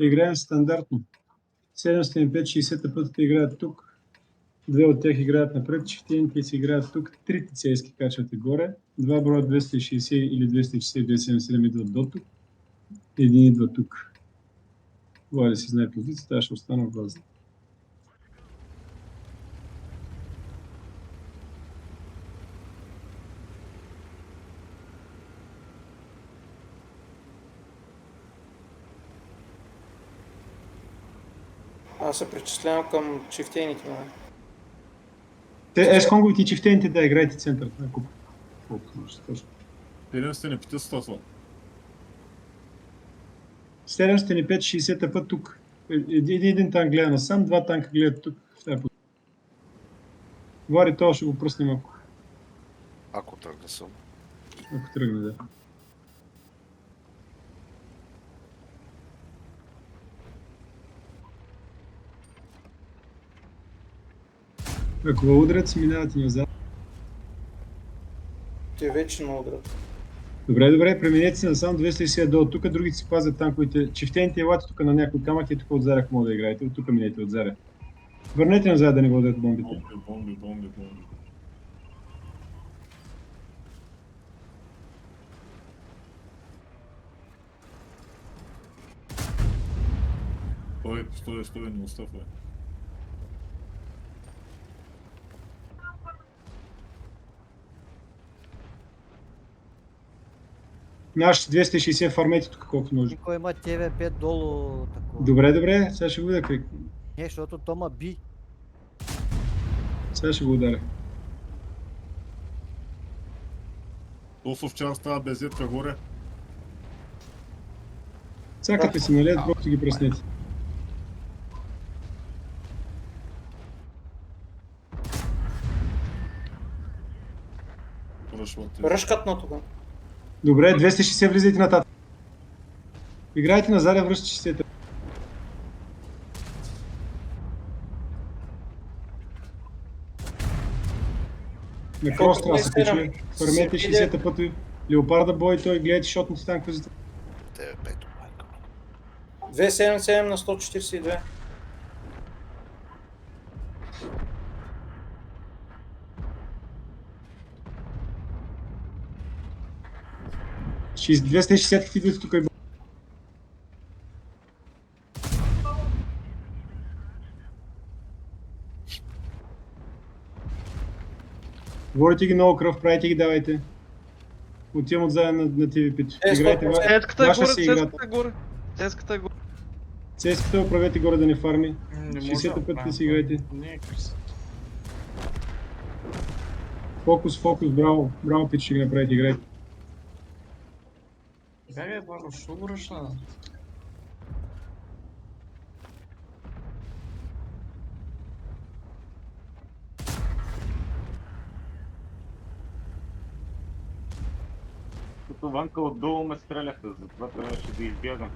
Играем стандартно. 705-60 пътите играят тук. Две от тях играят напред, чифтените си играят тук. Трите цейски качвате горе. Два броя 260 или 260-277 идват до тук. Един идва тук. Влади си знае позицията, аз ще остана в база. Аз се причислявам към чифтените. Те есконговите и чифтените да играете центърът на куп. Точно. 705 705-60 път тук. Един танк гледа насам, два танка гледат тук. Вари, това ще го пръснем малко. Ако тръгна съм. Ако тръгне, да. Ако ва удрят, си минават и назад. Те вече ме удрят. Добре, преминете си насам 260 долу тук, другите си пазят танковите. Чифтените елате тук на някой камък и тук отзаде, ако мога да играете. От тук минете отзаде. Върнете назад да не водят бомбите. Бомби. Стой, не отстъпвай. Нашите 260 фармете тук колко нужда. Никой има ТВ5 долу такова. Добре, сега ще го ударя. Не, защото то ма би. Сега ще го ударя. Тосов час става безетка горе. Цакате си налет, просто ги преснете. Ръшкат на това. Добре, 260 влизайте нататък. Играйте назад, връщате 60. На крос трябва да се пече. Фармете 60 пъти. Леопарда бой, той гледайте шотните танкове. 9-5. 277 на 142. С 260 хиляди тук е. Говорите ги много кръв, правите ги, давайте. Отивам отзаде на TV5. Играйте Цеската е горе. Цеската оправете горе да не фарми. 60 пъти си играйте. Фокус, браво пич, ще ги направите, играйте. Бягай, Варо, що го ръша? Като вънка отдолу ме стреляха, затова трябваше да избягам.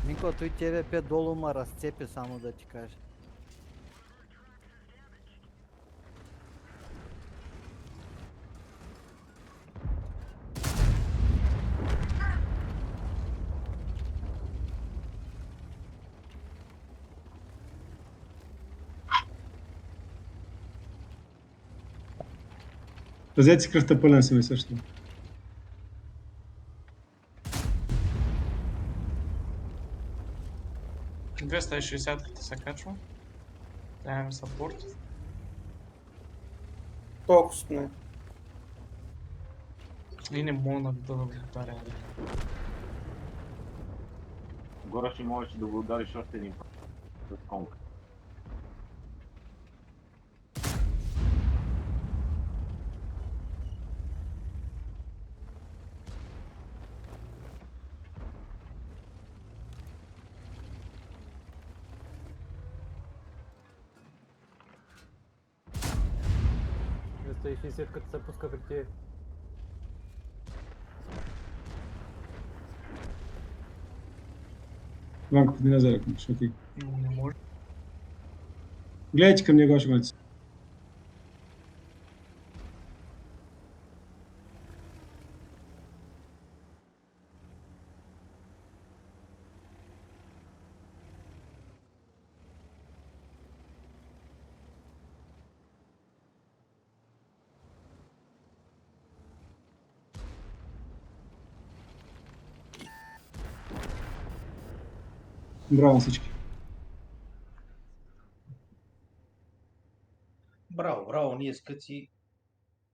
Минко, той ТВ5 долу ма разцепи, само да ти кажа. Пазете си кръвта, пълен съм и също. При 260 се качва. Даваме саппорт. Толкова не. И не мога да го ударя. Горе ще можеш да го удариш още един път с конка. И 60 като се пуска при тия. Ванко, ходи назад, защото ти. Не може. Гледайте към него, ще бъдете. Браво на всички. Браво, браво, ние скъци